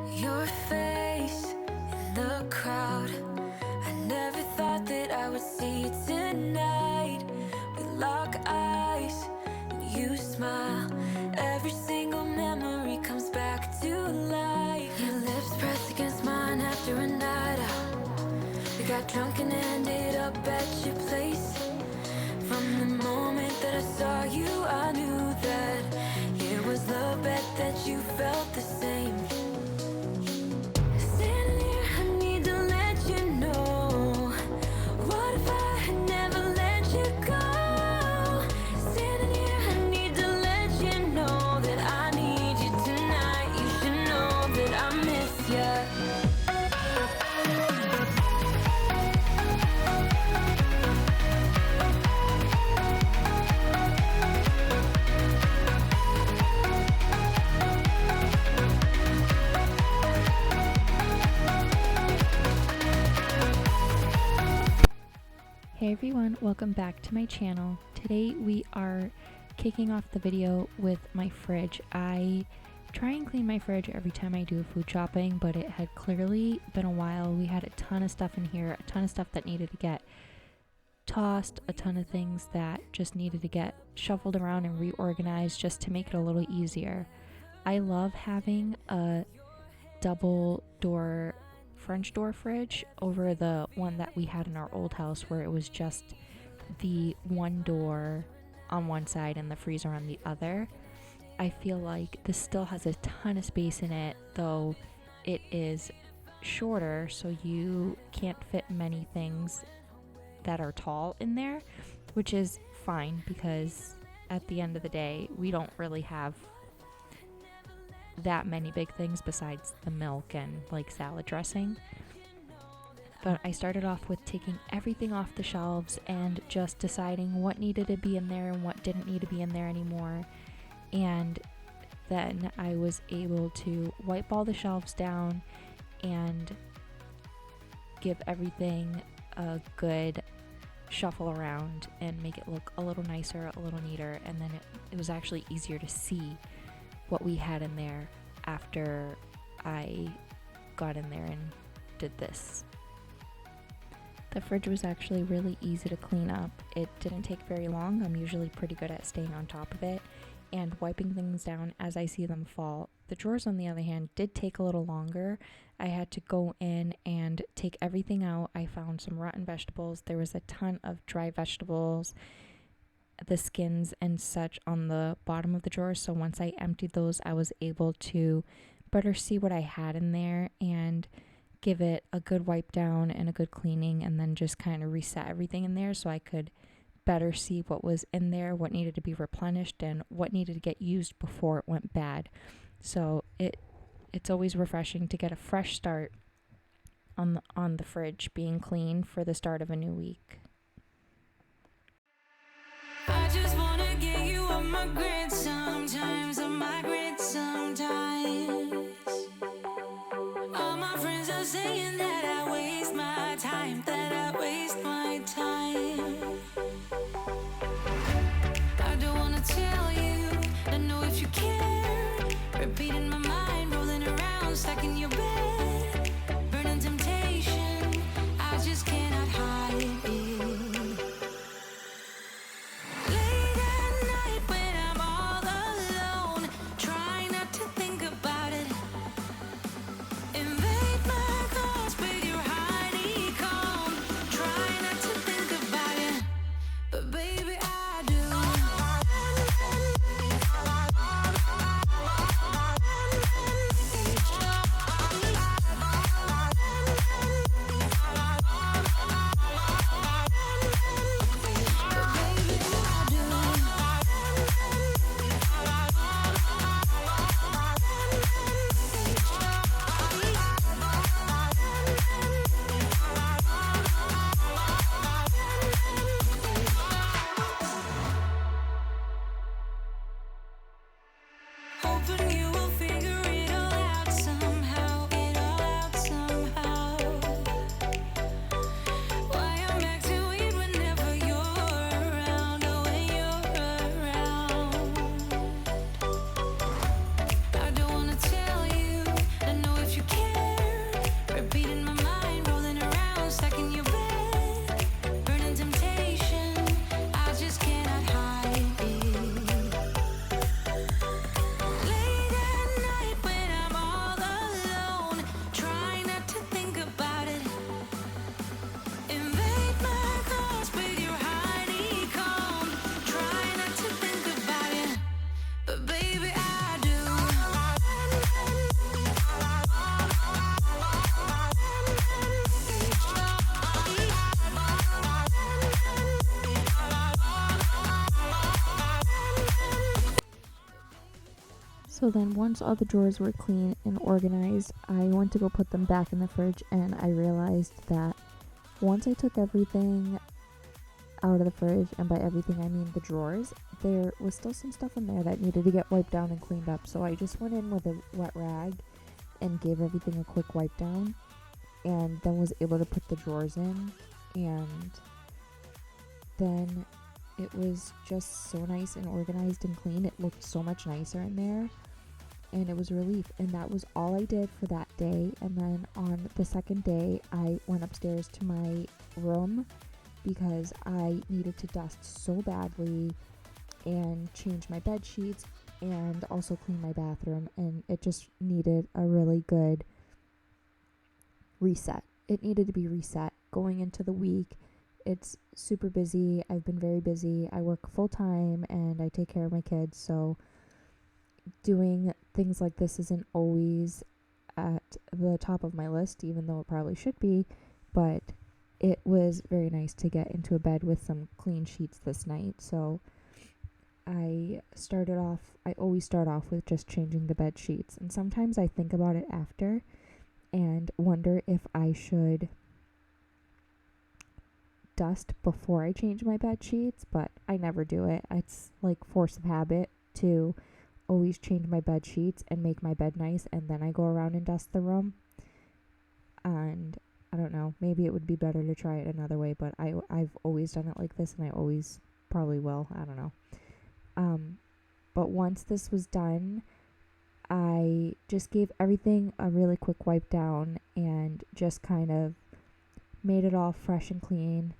Your face in the crowd. I never thought that I would see you tonight. We lock eyes and you smile. Every single memory comes back to life. Your lips pressed against mine after a night out. We got drunk and ended up at your place. From the moment that I saw you, I knew that it was the bet that you felt the same. Standing here, I need to let you know. What if I had never let you go? Standing here, I need to let you know that I need you tonight. You should know that I miss you. Hey everyone, welcome back to my channel. Today we are kicking off the video with my fridge. I try and clean my fridge every time I do food shopping, but it had clearly been a while. We had a ton of stuff in here, a ton of stuff that needed to get tossed, a ton of things that just needed to get shuffled around and reorganized just to make it a little easier. I love having a double door French door fridge over the one that we had in our old house, where it was just the one door on one side and the freezer on the other. I feel like this still has a ton of space in it, though it is shorter, so you can't fit many things that are tall in there, which is fine because at the end of the day we don't really have that many big things besides the milk and like salad dressing. But I started off with taking everything off the shelves and just deciding what needed to be in there and what didn't need to be in there anymore. And then I was able to wipe all the shelves down and give everything a good shuffle around and make it look a little nicer, a little neater. And then it was actually easier to see what we had in there after I got in there and did this. The fridge was actually really easy to clean up. It didn't take very long. I'm usually pretty good at staying on top of it and wiping things down as I see them fall. The drawers, on the other hand, did take a little longer. I had to go in and take everything out. I found some rotten vegetables. There was a ton of dry vegetables, the skins and such on the bottom of the drawer. So once I emptied those, I was able to better see what I had in there and give it a good wipe down and a good cleaning, and then just kind of reset everything in there so I could better see what was in there, what needed to be replenished, and what needed to get used before it went bad. So it's always refreshing to get a fresh start on the fridge being clean for the start of a new week. I just wanna get you on my grid sometimes, on my grid sometimes. All my friends are saying that I waste my time, that I waste my time. I don't wanna tell you, I know if you care. Repeating my mind, rolling around, stuck in your bed. Burning temptation, I just cannot hide it. So then once all the drawers were clean and organized, I went to go put them back in the fridge, and I realized that once I took everything out of the fridge, and by everything I mean the drawers, there was still some stuff in there that needed to get wiped down and cleaned up. So I just went in with a wet rag and gave everything a quick wipe down, and then was able to put the drawers in, and then it was just so nice and organized and clean. It looked so much nicer in there, and it was a relief. And that was all I did for that day. And then on the second day, I went upstairs to my room because I needed to dust so badly and change my bed sheets and also clean my bathroom, and it just needed a really good reset. It needed to be reset going into the week. It's super busy. I've been very busy. I work full time and I take care of my kids, so doing things like this isn't always at the top of my list, even though it probably should be. But it was very nice to get into a bed with some clean sheets this night. So I always start off with just changing the bed sheets, and sometimes I think about it after and wonder if I should dust before I change my bed sheets, but I never do it. It's like force of habit to always change my bed sheets and make my bed nice, and then I go around and dust the room. And I don't know, maybe it would be better to try it another way, but I've always done it like this, and I always probably will. I don't know. But once this was done, I just gave everything a really quick wipe down and just kind of made it all fresh and clean.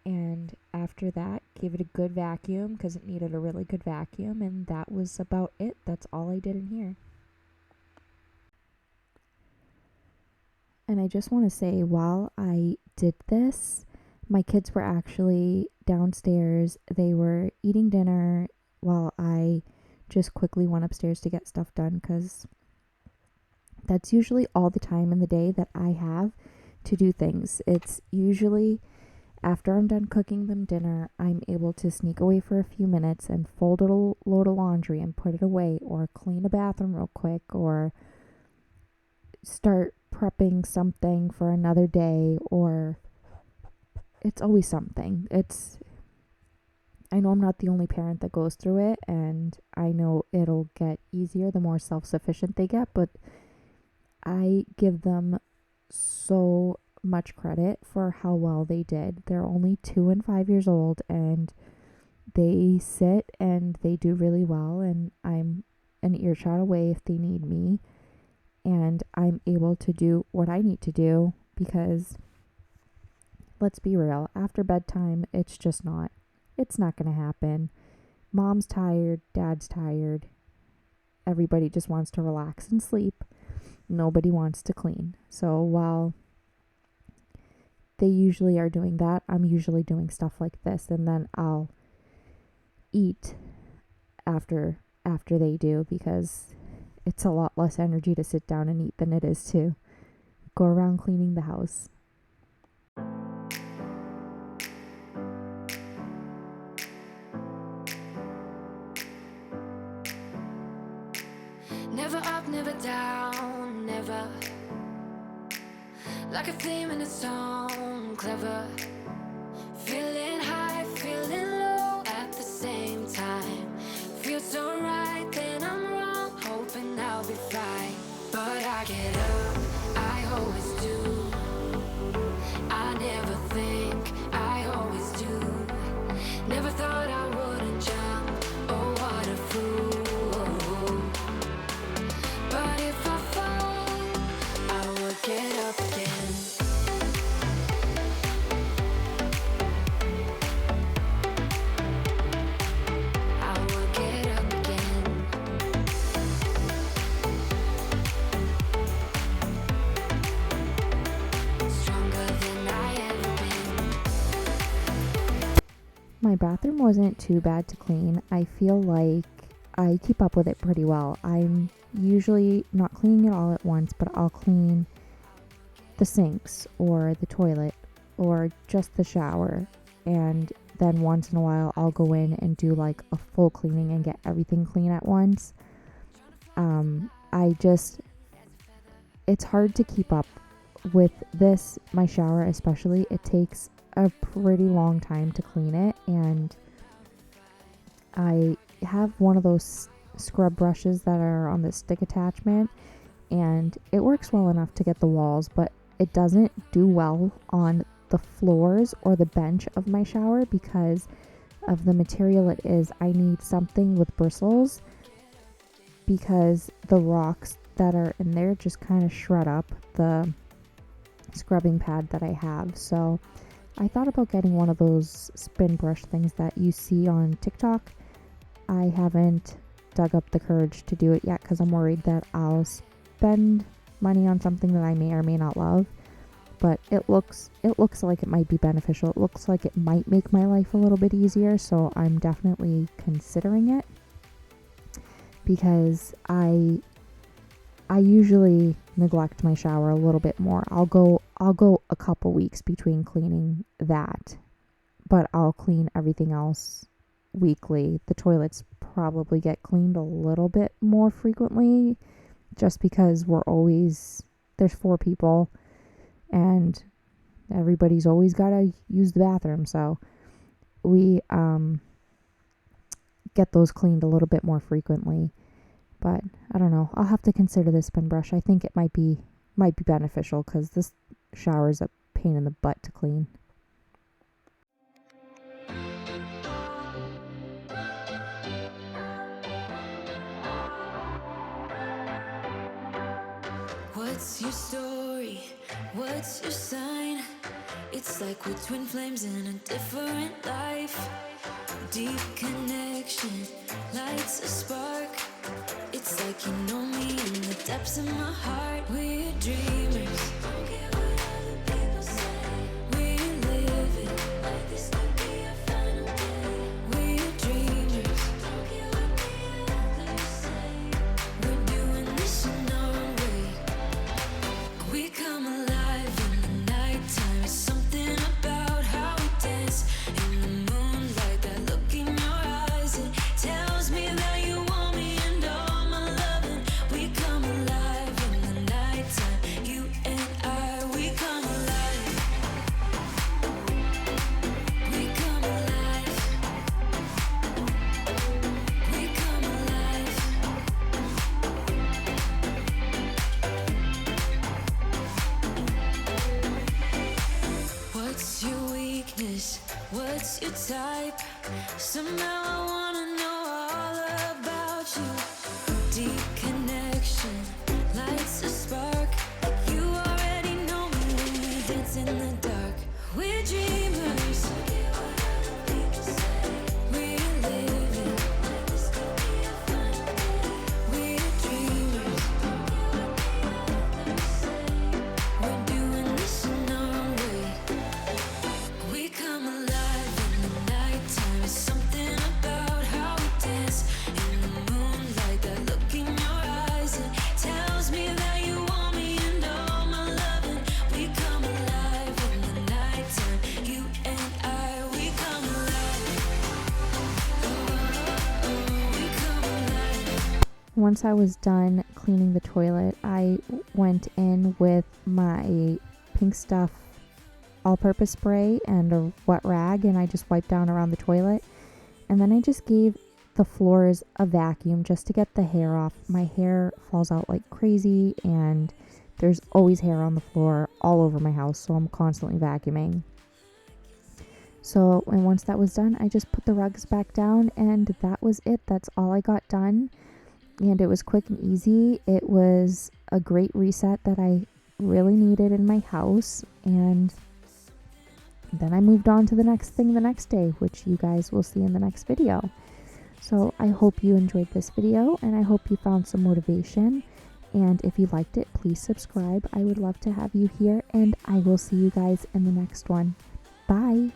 And after that, gave it a good vacuum because it needed a really good vacuum, and that was about it. That's all I did in here. And I just want to say, while I did this, my kids were actually downstairs. They were eating dinner while I just quickly went upstairs to get stuff done, because that's usually all the time in the day that I have to do things. It's usually after I'm done cooking them dinner, I'm able to sneak away for a few minutes and fold a load of laundry and put it away, or clean a bathroom real quick, or start prepping something for another day, or it's always something. I know I'm not the only parent that goes through it, and I know it'll get easier the more self-sufficient they get, but I give them so much credit for how well they did. They're only 2 and 5 years old, and they sit and they do really well, and I'm an earshot away if they need me, and I'm able to do what I need to do, because let's be real, after bedtime, it's not going to happen. Mom's tired, dad's tired, everybody just wants to relax and sleep. Nobody wants to clean. So while they usually are doing that, I'm usually doing stuff like this, and then I'll eat after they do, because it's a lot less energy to sit down and eat than it is to go around cleaning the house. Never up, never down, never. Like a theme in a song, clever. Feeling high, feeling low at the same time. Feels so right, then I'm wrong, hoping I'll be fine. But I get up, I always do. I never think, I always do. Never thought I wouldn't jump, oh what a fool. But if I fall, I will get up again. I will get up again. Stronger than I ever been. My bathroom wasn't too bad to clean. I feel like I keep up with it pretty well. I'm usually not cleaning it all at once, but I'll clean the sinks or the toilet or just the shower, and then once in a while I'll go in and do like a full cleaning and get everything clean at once. it's hard to keep up with this. My shower especially, it takes a pretty long time to clean it, and I have one of those scrub brushes that are on the stick attachment, and it works well enough to get the walls, but it doesn't do well on the floors or the bench of my shower because of the material it is. I need something with bristles because the rocks that are in there just kind of shred up the scrubbing pad that I have. So I thought about getting one of those spin brush things that you see on TikTok. I haven't dug up the courage to do it yet because I'm worried that I'll spend money on something that I may or may not love. But it looks like it might be beneficial. It looks like it might make my life a little bit easier, so I'm definitely considering it, because I usually neglect my shower a little bit more. I'll go a couple weeks between cleaning that, but I'll clean everything else weekly. The toilets probably get cleaned a little bit more frequently just because there's 4 people and everybody's always got to use the bathroom. So we get those cleaned a little bit more frequently. But I don't know. I'll have to consider this spin brush. I think it might be beneficial because this shower is a pain in the butt to clean. What's your story? What's your sign? It's like we're twin flames in a different life. Deep connection lights a spark. It's like you know me in the depths of my heart. We're dreamers. Don't care what other people say. We live it like this could be our final day. We're dreamers. Don't care what the others say. We're doing this in our way. We come alive in the nighttime. It's something about how we dance in the moonlight. That look in your eyes, it tells me that you want me and all my loving. We come alive in the nighttime. You and I, we come alive. We come alive. We come alive. What's your weakness? What's your type? Somehow I wanna know all about you. Deep connection lights a spark. You already know me when we dance in the dark. We're dreamers. We live it like this could be our final day. We're dreamers. We're doing this in our way. We come alive in the nighttime. It's something about how we dance in the moonlight. That look in your eyes, it tells me that you want me and all my loving. We come alive in the nighttime. You and I, we come alive. Oh, we come alive. Once I was done cleaning the toilet, I went in with my Pink Stuff all-purpose spray and a wet rag, and I just wiped down around the toilet. And then I just gave the floors a vacuum just to get the hair off. My hair falls out like crazy, and there's always hair on the floor all over my house, so I'm constantly vacuuming. So, and once that was done, I just put the rugs back down, and that was it. That's all I got done. And it was quick and easy. It was a great reset that I really needed in my house. And then I moved on to the next thing the next day, which you guys will see in the next video. So I hope you enjoyed this video, and I hope you found some motivation. And if you liked it, please subscribe. I would love to have you here, and I will see you guys in the next one. Bye.